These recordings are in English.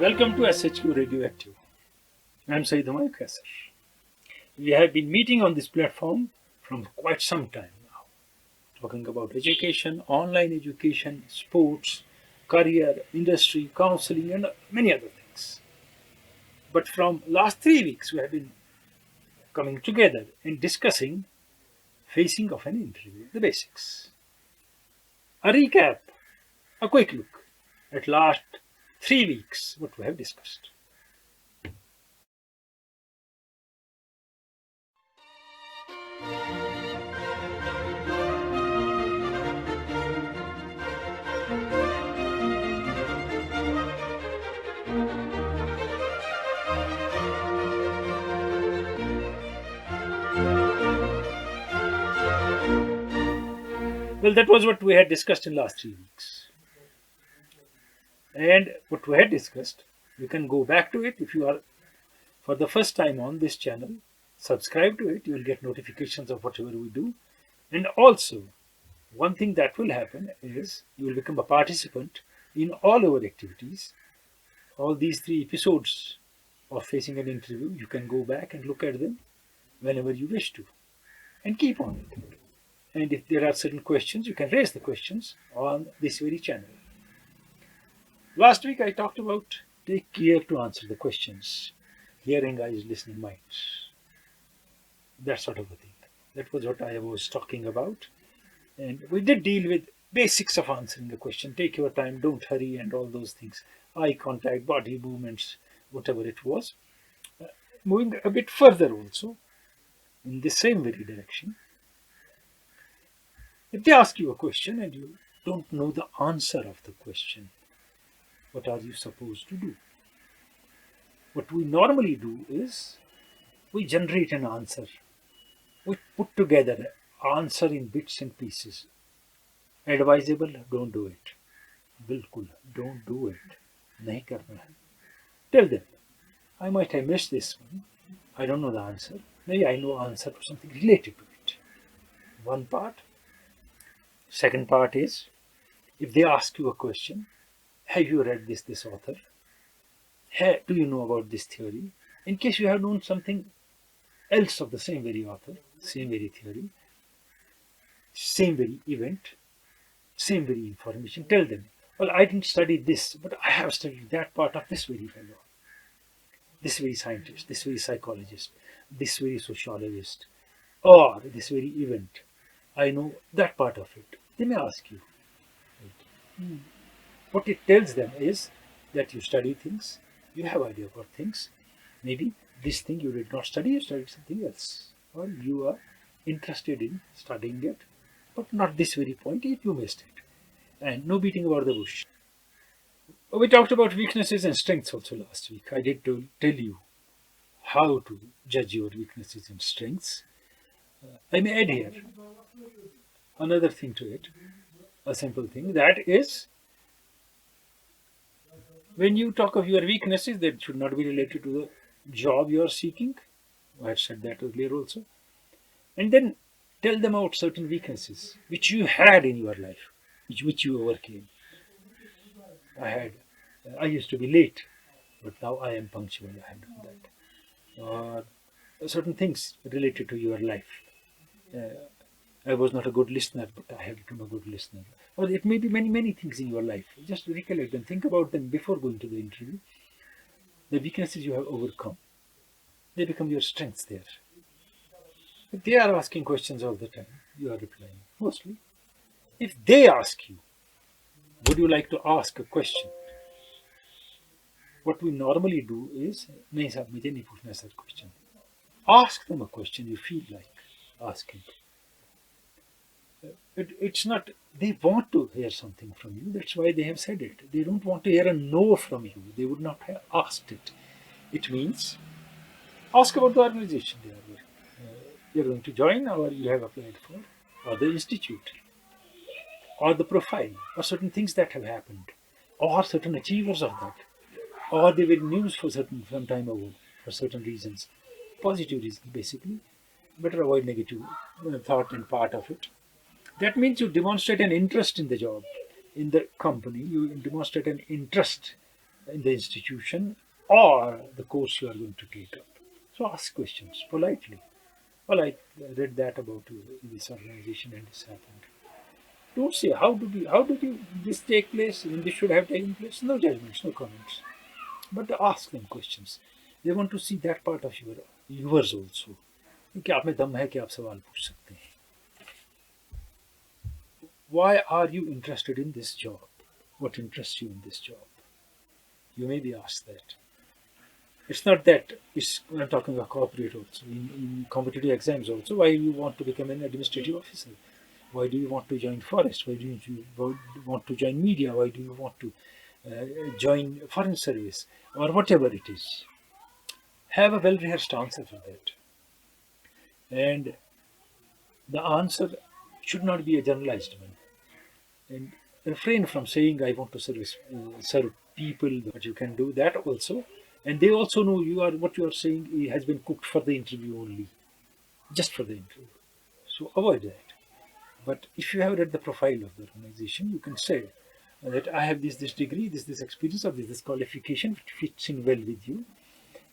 Welcome to SHQ Radioactive. I'm Saeed Humayun Kassar. We have been meeting on this platform from quite some time now, talking about education, online education, sports, career, industry, counseling, and many other things. But from last 3 weeks, we have been coming together and discussing facing of an interview, the basics. A recap, a quick look at last 3 weeks, what we have discussed. Well, that was what we had discussed in last 3 weeks. And what we had discussed, you can go back to it if you are for the first time on this channel. Subscribe to it, you will get notifications of whatever we do. And also, one thing that will happen is you will become a participant in all our activities. All these 3 episodes of facing an interview, you can go back and look at them whenever you wish to. And keep on it. And if there are certain questions, you can raise the questions on this very channel. Last week I talked about take care to answer the questions. Hearing eyes, listening minds. That sort of a thing. That was what I was talking about. And we did deal with basics of answering a question. Take your time, don't hurry, and all those things. Eye contact, body movements, whatever it was. Moving a bit further also, in the same very direction. If they ask you a question and you don't know the answer of the question, what are you supposed to do? What we normally do is we generate an answer. We put together an answer in bits and pieces. Advisable, don't do it. Bilkul, don't do it. Nahi karna hai. Tell them, I might have missed this one. I don't know the answer. Maybe I know answer to something related to it. One part. Second part is, if they ask you a question, have you read this author? Do you know about this theory? In case you have known something else of the same very author, same very theory, same very event, same very information, tell them, well, I didn't study this, but I have studied that part of this very fellow, this very scientist, this very psychologist, this very sociologist, or this very event. I know that part of it. They may ask you. Right? What it tells them is that you study things, you have idea about things. Maybe this thing you did not study, you studied something else. Or you are interested in studying it, but not this very point, yet you missed it. And no beating about the bush. We talked about weaknesses and strengths also last week. I did tell you how to judge your weaknesses and strengths. I may add here another thing to it, a simple thing, that is, when you talk of your weaknesses, that should not be related to the job you are seeking. I had said that earlier also. And then tell them about certain weaknesses which you had in your life, which you overcame. I used to be late, but now I am punctual. I have done that. Or certain things related to your life. I was not a good listener, but I have become a good listener. Or it may be many things in your life. Just recollect them, think about them before going to the interview. The weaknesses you have overcome, they become your strengths there. If they are asking questions all the time, you are replying mostly. If they ask you, would you like to ask a question? What we normally do is, nahi sahab, mujhe nahi puchna sir question. Ask them a question you feel like asking. It's not, they want to hear something from you, that's why they have said it. They don't want to hear a no from you, they would not have asked it. It means, ask about the organization you're going to join, or you have applied for, or the institute, or the profile, or certain things that have happened, or certain achievers of that, or they were news for some time ago, for certain reasons, positive reasons basically. Better avoid negative thought and part of it. That means you demonstrate an interest in the job, in the company. You demonstrate an interest in the institution or the course you are going to take up. So ask questions politely. Well, I read that about you in this organization and this happened. Don't say how did you this take place and this should have taken place. No judgments, no comments. But ask them questions. They want to see that part of yours also. कि आप में दम है कि आप सवाल पूछ सकते हैं. Why are you interested in this job? What interests you in this job? You may be asked that. It's not that. I'm talking about corporate also. In competitive exams also, why you want to become an administrative officer? Why do you want to join forest? Why do you want to join media? Why do you want to join foreign service? Or whatever it is. Have a well-rehearsed answer for that. And the answer should not be a generalized one. And refrain from saying, I want to serve people, but you can do that also. And they also know what you are saying has been cooked for the interview only, just for the interview. So avoid that. But if you have read the profile of the organization, you can say that I have this degree, this experience, or this qualification, which fits in well with you.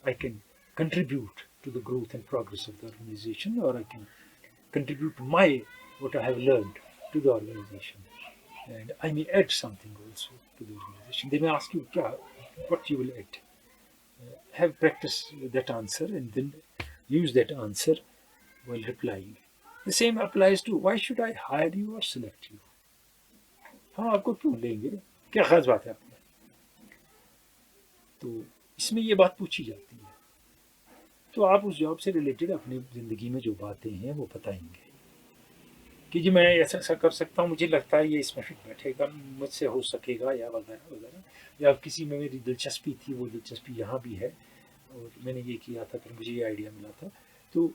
I can contribute to the growth and progress of the organization, or I can contribute what I have learned to the organization. And I may add something also to the organization. They may ask you what you will add. Have practiced that answer and then use that answer while replying. The same applies to why should I hire you or select you? हाँ आपको क्यों लेंगे? क्या खास बात है आपको? तो इसमें ये बात पूछी जाती है. तो आप उस जॉब से रिलेटेड अपनी ज़िंदगी में जो बातें हैं वो बताएंगे कि जी मैं ऐसा ऐसा कर सकता हूँ, मुझे लगता है ये इसमें फिट बैठेगा, मुझसे हो सकेगा या वगैरह वगैरह. या किसी में मेरी दिलचस्पी थी, वो दिलचस्पी यहाँ भी है और मैंने ये किया था, फिर मुझे ये आइडिया मिला था. तो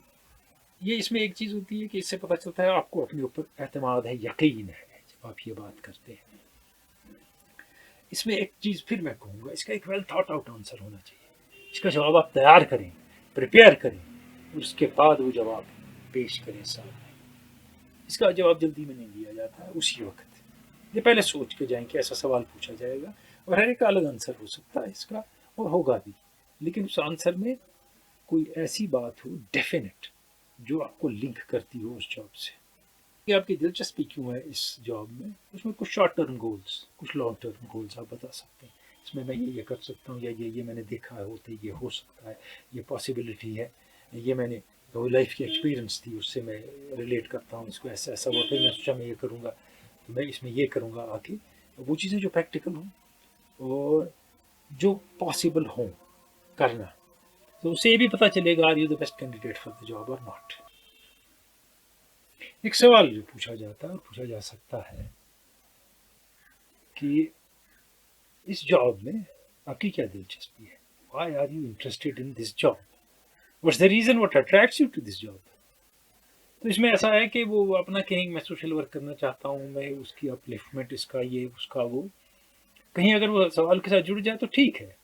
ये इसमें एक चीज़ होती है कि इससे पता चलता है आपको अपने ऊपर एतमाद है, यकीन है जब आप ये बात करते हैं. इसमें एक चीज़ फिर मैं कहूँगा, इसका एक वेल थॉट आउट आंसर होना चाहिए. इसका जवाब आप तैयार करें, प्रिपेयर करें, उसके बाद वो जवाब पेश करें सामने. इसका जवाब जल्दी में नहीं दिया जाता है, उसी वक्त. ये पहले सोच के जाएं कि ऐसा सवाल पूछा जाएगा और हर एक का अलग आंसर हो सकता है इसका और होगा भी. लेकिन उस आंसर में कोई ऐसी बात हो डेफिनेट जो आपको लिंक करती हो उस जॉब से कि आपकी दिलचस्पी क्यों है इस जॉब में. उसमें कुछ शॉर्ट टर्म गोल्स, कुछ लॉन्ग टर्म गोल्स आप बता सकते हैं. इसमें मैं ये कर सकता हूँ या ये मैंने देखा है होते, ये हो सकता है, ये पॉसिबिलिटी है, ये मैंने वो लाइफ की एक्सपीरियंस थी उससे मैं रिलेट करता हूँ इसको, ऐसा ऐसा हुआ, फिर मैं सोचा मैं ये करूँगा, तो मैं इसमें ये करूँगा आके. वो चीज़ें जो प्रैक्टिकल हों और जो पॉसिबल हों करना, तो उससे ये भी पता चलेगा are you the best candidate for the job और नॉट. एक सवाल जो पूछा जाता है और पूछा जा सकता है कि इस जॉब में आपकी क्या दिलचस्पी है. Why are you interested in this job? What's the reason, what attracts you to this job? तो इसमें ऐसा है कि वो अपना कहीं मैं सोशल वर्क करना चाहता हूँ, मैं उसकी अपलिफ्टमेंट, इसका ये उसका वो, कहीं अगर वो सवाल के साथ जुड़ जाए तो ठीक है.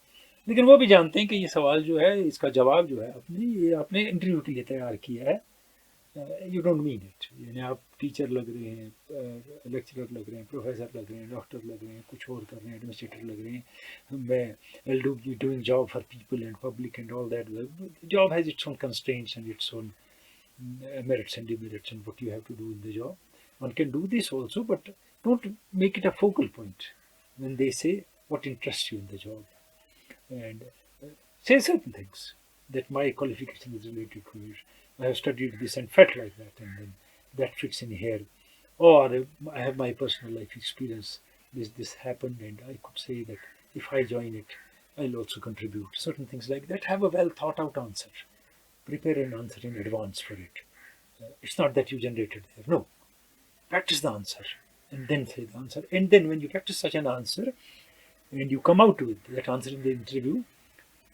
लेकिन वो भी जानते हैं कि ये सवाल जो है, इसका जवाब जो है ये आपने इंटरव्यू के लिए तैयार किया है. You don't mean it. यानी आप टीचर लग रहे हैं, लेक्चरर लग रहे हैं, प्रोफेसर लग रहे हैं, डॉक्टर लग रहे हैं, कुछ और कर रहे हैं, एडमिनिस्ट्रेटर लग रहे हैं. मैं will doing job for people and public and all that. Job has its own constraints and its own merits and demerits and what you have to do in the job. One can do this also, but don't make it a focal point when they say what interests you in the job. And say certain things that my qualification is related to it. I have studied this and felt like that, and then that fits in here. Or I have my personal life experience. This happened, and I could say that if I join it, I'll also contribute. Certain things like that. Have a well thought out answer. Prepare an answer in advance for it. It's not that you generated there. No. Practice the answer and then say the answer. And then when you practice such an answer and you come out with that answer in the interview,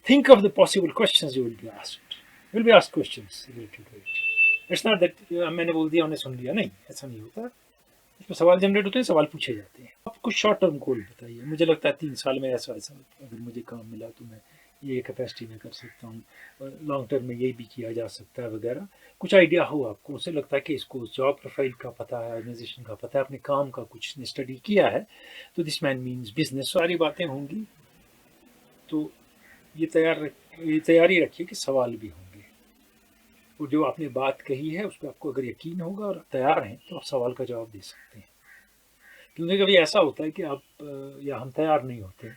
think of the possible questions you will be asked. You will be asked questions related to it. It's not that मैंने बोल दिया उन्हें सुन लिया. नहीं, ऐसा नहीं होता. इसमें सवाल जनरेट होते हैं, सवाल पूछे जाते हैं. आप कुछ शॉर्ट टर्म गोल बताइए. मुझे लगता है 3 साल में ऐसा अगर मुझे काम मिला तो मैं ये कैपेसिटी में कर सकता हूँ, लॉन्ग टर्म में ये भी किया जा सकता है वगैरह. कुछ आइडिया हो आपको, उससे लगता है कि इसको जॉब प्रोफाइल का पता है, ऑर्गेनाइजेशन का पता है, अपने काम का कुछ ने स्टडी किया है, तो दिस मैन मीन्स बिजनेस. सारी बातें होंगी तो ये तैयारी रखिए कि सवाल भी होंगे, और जो आपने बात कही है उस पर आपको अगर यकीन होगा और तैयार हैं तो आप सवाल का जवाब दे सकते हैं। क्योंकि कभी ऐसा होता है कि आप या हम तैयार नहीं होते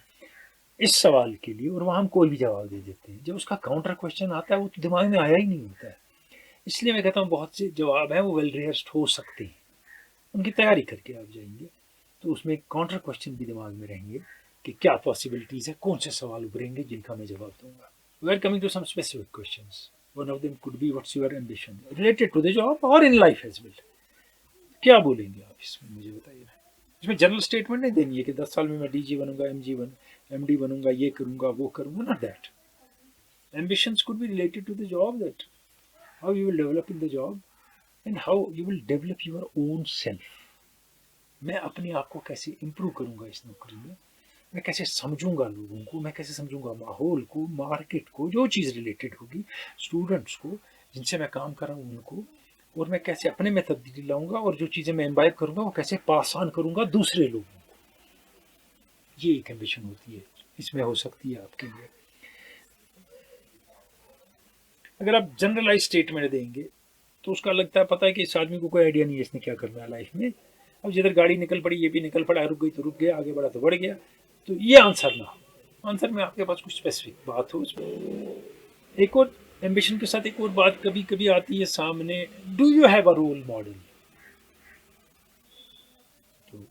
इस सवाल के लिए और वहाँ हम कोई भी जवाब दे देते हैं। जब उसका काउंटर क्वेश्चन आता है वो तो दिमाग में आया ही नहीं होता है। इसलिए मैं कहता हूँ बहुत से जवाब हैं वो वेल रिहर्स्ड हो सकते हैं, उनकी तैयारी करके आप जाएंगे तो उसमें काउंटर क्वेश्चन भी दिमाग में रहेंगे कि क्या पॉसिबिलिटीज़ है, कौन से सवाल उभरेंगे जिनका मैं जवाब दूंगा। We are coming to some specific questions. One of them could be what's your ambition related to the job और इन लाइफ एज वेल। क्या बोलेंगे आप इसमें, मुझे बताइए। इसमें जनरल स्टेटमेंट नहीं देनी है कि 10 साल में मैं डीजी बनूंगा, एमडी बनूंगा, ये करूंगा वो करूंगा, not that. Ambitions could be related to the job, that how you will develop in the job and how you will develop your own self. मैं अपने आप को कैसे इम्प्रूव करूंगा इस नौकरी में, मैं कैसे समझूंगा लोगों को, मैं कैसे समझूंगा माहौल को, मार्केट को, जो चीज़ रिलेटेड होगी, स्टूडेंट्स को जिनसे मैं काम कर रहा हूँ उनको, और मैं कैसे अपने में तब्दीली लाऊंगा और जो चीज़ें मैं इम्बाइब करूंगा वो कैसे पास ऑन करूंगा दूसरे लोगों को। ये एक एम्बिशन होती है, इसमें हो सकती है आपके लिए। अगर आप जनरलाइज स्टेटमेंट देंगे तो उसका लगता है पता है कि इस आदमी को कोई आइडिया नहीं है इसने क्या करना है लाइफ में। अब जिधर गाड़ी निकल पड़ी ये भी निकल पड़ा, रुक गई तो रुक गया, आगे बढ़ा तो बढ़ गया। तो ये आंसर ना हो, आंसर में आपके पास कुछ स्पेसिफिक बात हो उसमें। एक और एम्बिशन के साथ एक और बात कभी कभी आती है सामने, do you have a role model. तो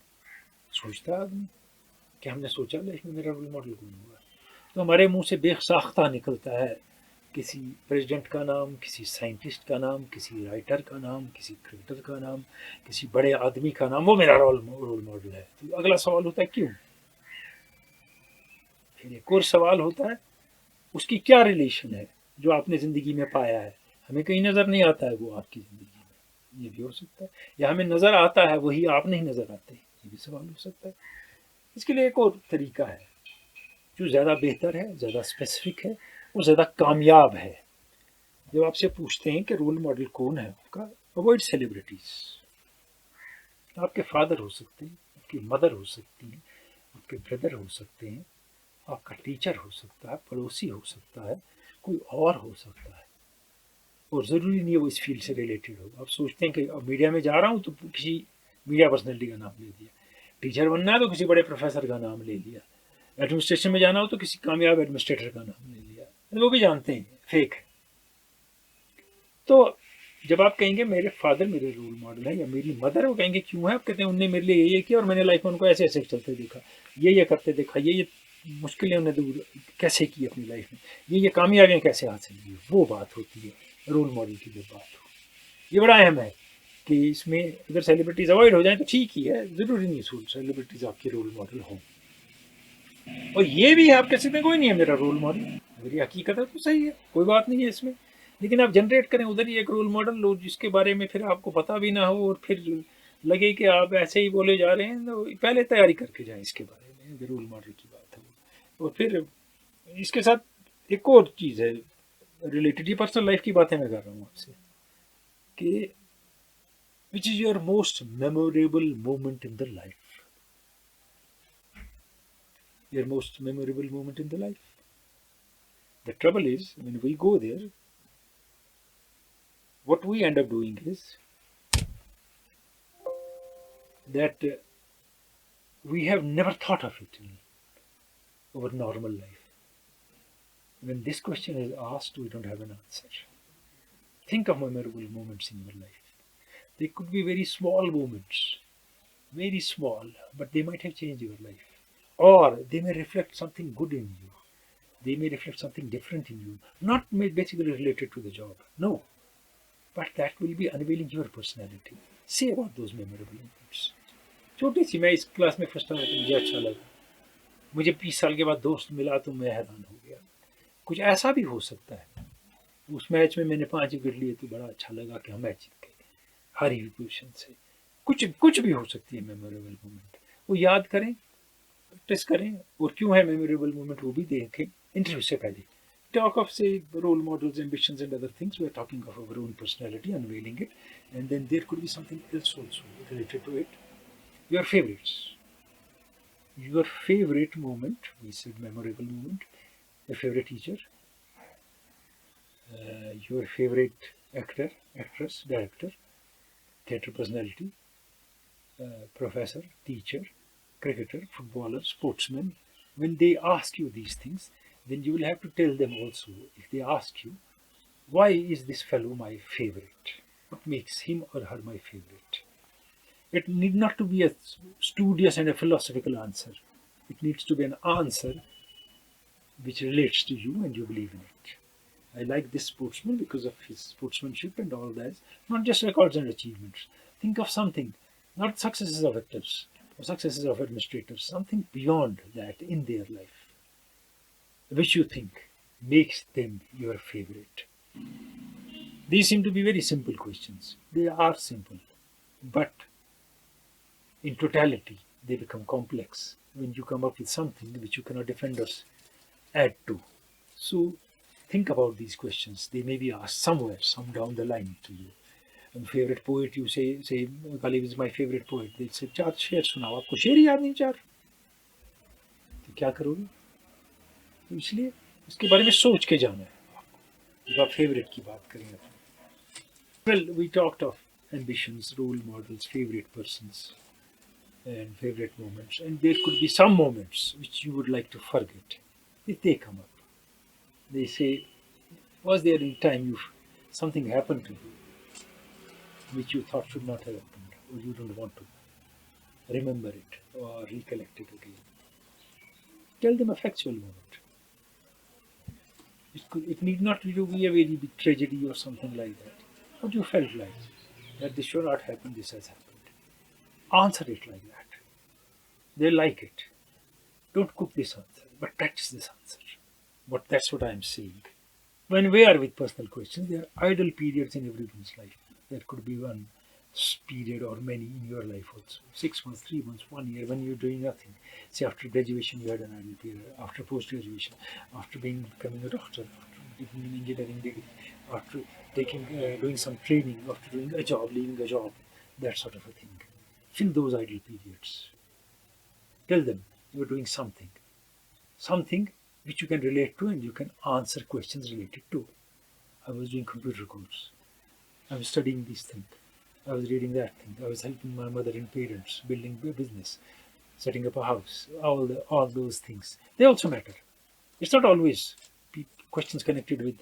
सोचता है आदमी कि हमने सोचा लाइफ में मेरा रोल मॉडल कौन होगा, तो हमारे मुंह से बेसाख्ता निकलता है किसी प्रेसिडेंट का नाम, किसी साइंटिस्ट का नाम, किसी राइटर का नाम, किसी क्रिकेटर का नाम, किसी बड़े आदमी का नाम, वो मेरा रोल मॉडल है। तो अगला सवाल होता है क्यों। फिर एक और सवाल होता है उसकी क्या रिलेशन है जो आपने ज़िंदगी में पाया है, हमें कहीं नज़र नहीं आता है वो आपकी ज़िंदगी में, ये भी हो सकता है। या हमें नज़र आता है वही आप नहीं नज़र आते, ये भी सवाल हो सकता है। इसके लिए एक और तरीका है जो ज़्यादा बेहतर है, ज़्यादा स्पेसिफिक है, वो ज़्यादा कामयाब है। जब आपसे पूछते हैं कि रोल मॉडल कौन है आपका, अवॉइड सेलिब्रिटीज। आपके फादर हो सकते हैं, आपकी मदर हो सकती है, आपके ब्रदर हो सकते हैं, आपका टीचर हो सकता है, पड़ोसी हो सकता है, कोई और हो सकता है, और ज़रूरी नहीं है वो इस फील्ड से रिलेटेड हो। आप सोचते हैं कि अब मीडिया में जा रहा हूँ तो किसी मीडिया पर्सनैलिटी का नाम ले दिया, टीचर बनना है तो किसी बड़े प्रोफेसर का नाम ले लिया, एडमिनिस्ट्रेशन में जाना हो तो किसी कामयाब एडमिनिस्ट्रेटर का नाम ले लिया, वो भी जानते हैं फेक है। तो जब आप कहेंगे मेरे फादर मेरे रोल मॉडल है या मेरी मदर, वो कहेंगे क्यों है, आप कहते हैं उनने मेरे लिए ये किया और मैंने लाइफ में उनको ऐसे ऐसे चलते देखा, ये करते देखा, ये मुश्किलें उन्हें दूर कैसे की अपनी लाइफ में, ये कामयाबियाँ कैसे हासिल की, वो बात होती है रोल मॉडल की जो बात हो। ये बड़ा अहम है कि इसमें अगर सेलिब्रिटीज़ अवॉइड हो जाए तो ठीक ही है, ज़रूरी नहीं सेलिब्रिटीज़ आपके रोल मॉडल हों। और ये भी आप कह सकते हैं कोई नहीं है मेरा रोल मॉडल, अगर ये हकीकत है तो सही है, कोई बात नहीं है इसमें। लेकिन आप जनरेट करें उधर ही एक रोल मॉडल लो जिसके बारे में फिर आपको पता भी ना हो और फिर लगे कि आप ऐसे ही बोले जा रहे हैं, तो पहले तैयारी करके जाएं इसके बारे में अगर रोल मॉडल की बात है। और फिर इसके साथ एक और चीज़ है रिलेटेड, ये पर्सनल लाइफ की बातें मैं कर रहा हूँ आपसे, कि which is your most memorable moment in the life, your most memorable moment in the life. The trouble is, when we go there, what we end up doing is that we have never thought of it in our normal life. When this question is asked, we don't have an answer. Think of memorable moments in your life. They could be very small moments, very small, but they might have changed your life. Or they may reflect something good in you. They may reflect something different in you, not basically related to the job, no, but that will be unveiling your personality. Say about those memorable moments. छोटी सी, मैं इस class में first आया तो मुझे अच्छा लगा, मुझे 20 साल के बाद दोस्त मिला तो मैं हैरान हो गया। कुछ ऐसा भी हो सकता है, उस मैच में मैंने 5 विकेट लिए तो बड़ा अच्छा लगा कि हम मैच जीत गए हारी हुई पोजीशन से। कुछ भी हो सकती है मेमोरेबल मोमेंट, वो याद करें, प्रैक्टिस करें, और क्यों है मेमोरेबल मोमेंट वो भी देखें इंटरव्यू से पहले। Talk of say role models, ambitions and other things. We are talking of our own personality, unveiling it, and then there could be something else also related to it. Your favorites. Your favorite moment, we said memorable moment, your favorite teacher, your favorite actor, actress, director, theatre personality, professor, teacher, cricketer, footballer, sportsman. When they ask you these things, then you will have to tell them also, if they ask you, why is this fellow my favorite? What makes him or her my favorite? It need not to be a studious and a philosophical answer. It needs to be an answer which relates to you and you believe in it. I like this sportsman because of his sportsmanship and all that, not just records and achievements. Think of something, not successes of actors or successes of administrators, something beyond that in their life, which you think makes them your favorite. These seem to be very simple questions. They are simple, but in totality, they become complex when you come up with something which you cannot defend or add to. So think about these questions. They may be asked somewhere, some down the line to you. And favorite poet, you say Ghalib is my favorite poet. They say चार शेर सुनाओ, आपको शेर ही याद नहीं चार, तो क्या करोगे? तो इसलिए इसके बारे में सोच के जाना है आपको जब आप फेवरेट की बात करें. Well, we talked of ambitions, role models, favorite persons, and favorite moments, and there could be some moments which you would like to forget if they come up. They say, was there any time something happened to you which you thought should not have happened, or you don't want to remember it or recollect it again? Tell them a factual moment. It need not be a very big tragedy or something like that. But you felt like that this should not happen, this has happened. Answer it like that. They like it. Don't cook this answer, but practice this answer. But that's what I'm saying. When we are with personal questions, there are idle periods in everyone's life. There could be one period or many in your life also. 6 months, 3 months, 1 year when you're doing nothing. Say after graduation you had an idle period, after post-graduation, after becoming a doctor, after taking an engineering degree, after doing some training, after doing a job, leaving a job, that sort of a thing. Fill those idle periods. Tell them you're doing something which you can relate to and you can answer questions related to. I was doing computer course. I was studying this thing. I was reading that thing. I was helping my mother and parents, building a business, setting up a house. All those things. They also matter. It's not always questions connected with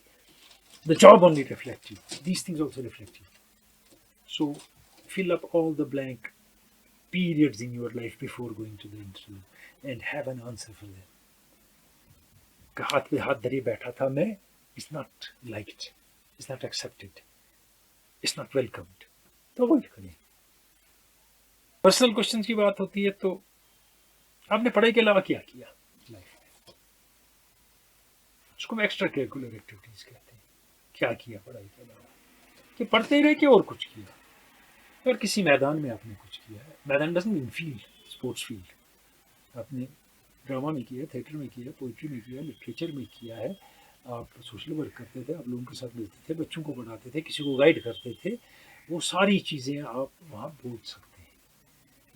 the job only reflect you. These things also reflect you. So fill up all the blank periods in your life before going to the interview and have an answer for them. हाथ पे हाथ धरे बैठा था मैं, it's not liked, it's not accepted, it's not welcomed. तो avoid करें. Personal question की बात होती है तो आपने पढ़ाई के अलावा क्या किया लाइफ में, उसको हम एक्स्ट्रा करिकुलर एक्टिविटीज कहते हैं. क्या किया पढ़ाई के अलावा, कि पढ़ते ही रह के और कुछ किया, और किसी मैदान में आपने कुछ किया है. मैदान doesn't mean field, sports field. आपने ड्रामा में किया, थिएटर में किया, पोइट्री में किया, लिटरेचर में किया है, आप सोशल वर्क करते थे, आप लोगों के साथ मिलते थे, बच्चों को पढ़ाते थे, किसी को गाइड करते थे, वो सारी चीज़ें आप वहाँ बोल सकते हैं.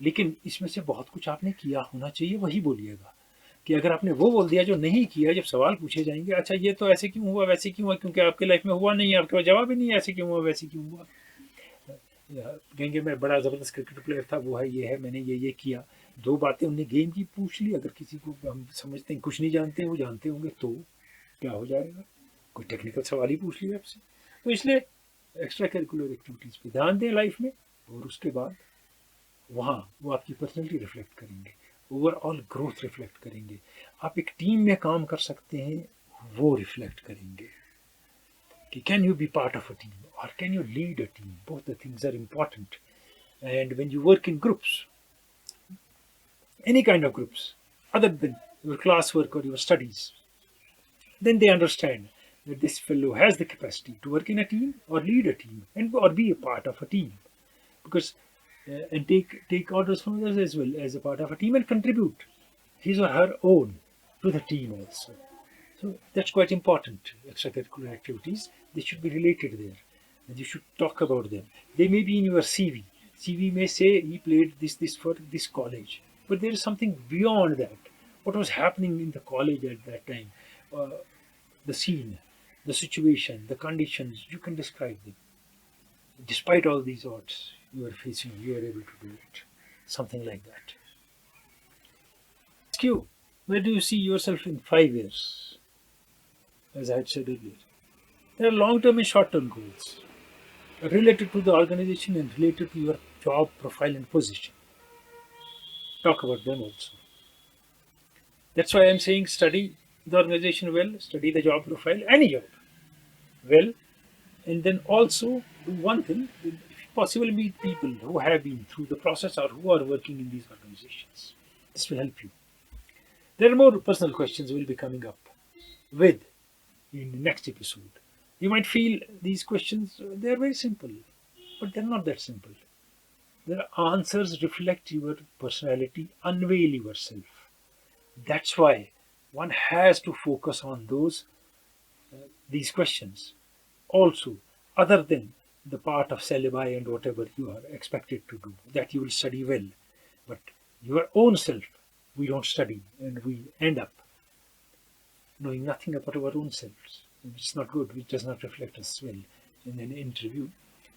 लेकिन इसमें से बहुत कुछ आपने किया होना चाहिए, वही बोलिएगा. कि अगर आपने वो बोल दिया जो नहीं किया, जब सवाल पूछे जाएंगे, अच्छा ये तो ऐसे क्यों हुआ, वैसे क्यों हुआ, क्योंकि आपके लाइफ में हुआ नहीं है, आपके पास जवाब ही नहीं है, ऐसे क्यों हुआ, वैसे क्यों हुआ. कहेंगे मैं बड़ा ज़बरदस्त क्रिकेट प्लेयर था, वो है, ये है, मैंने ये किया. दो बातें उनने गेम की पूछ ली. अगर किसी को हम समझते हैं कुछ नहीं जानते हैं, वो जानते होंगे, तो क्या हो जाएगा, कोई टेक्निकल सवाल ही पूछ लिया आपसे. तो इसलिए एक्स्ट्रा करिकुलर एक्टिविटीज़ पे ध्यान दें लाइफ में, और उसके बाद वहाँ वो आपकी पर्सनैलिटी रिफ्लेक्ट करेंगे, ओवरऑल ग्रोथ रिफ्लेक्ट करेंगे. आप एक टीम में काम कर सकते हैं, वो रिफ्लेक्ट करेंगे कि can you be part of a team और can you lead a team. Both the things are important. And when you work in groups, any kind of groups other than your classwork or your studies, then they understand that this fellow has the capacity to work in a team or lead a team and or be a part of a team, because and take orders from others as well as a part of a team and contribute his or her own to the team also. So that's quite important. Extracurricular activities, they should be related there and you should talk about them. They may be in your CV may say he played this for this college, But there is something beyond that. What was happening in the college at that time, uh, the scene, the situation, the conditions, you can describe them. Despite all these odds you are facing, you are able to do it. Something like that. Ask you, where do you see yourself in 5 years? As I had said earlier, there are long-term and short-term goals related to the organization and related to your job profile and position. Talk about them also. That's why I'm saying study the organization well, study the job profile, any job well, and then also do one thing, if possible, meet people who have been through the process or who are working in these organizations. This will help you. There are more personal questions will be coming up with in the next episode. You might feel these questions, they're very simple, but they're not that simple. Their answers reflect your personality, unveil yourself. That's why one has to focus on these questions. Also, other than the part of syllabi and whatever you are expected to do, that you will study well. But your own self, we don't study and we end up knowing nothing about our own selves. It's not good, it does not reflect us well in an interview.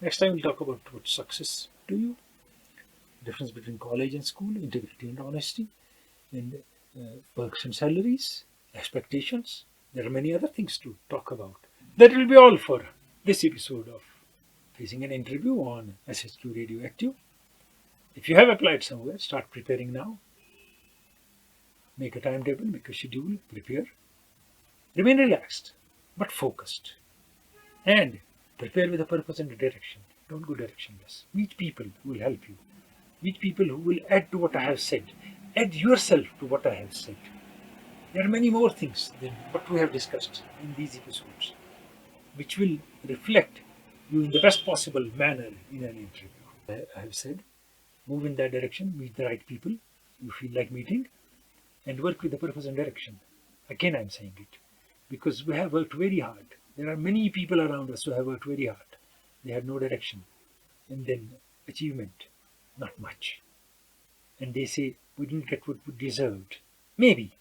Next time we'll talk about what success to you, difference between college and school, integrity and honesty, and perks and salaries, expectations. There are many other things to talk about. That will be all for this episode of Facing an Interview on SHQ Radioactive. If you have applied somewhere, start preparing now. Make a timetable, make a schedule, prepare. Remain relaxed, but focused. And prepare with a purpose and a direction. Don't go directionless. Meet people who will help you. Meet people who will add to what I have said. Add yourself to what I have said. There are many more things than what we have discussed in these episodes, which will reflect you in the best possible manner in an interview. I have said, move in that direction, meet the right people you feel like meeting, and work with the purpose and direction. Again, I'm saying it because we have worked very hard. There are many people around us who have worked very hard. They had no direction, and then achievement, not much. And they say, we didn't get what we deserved. Maybe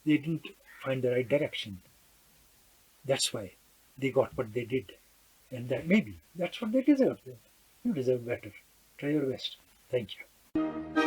they didn't find the right direction. That's why they got what they did. And that maybe that's what they deserve. You deserve better. Try your best. Thank you.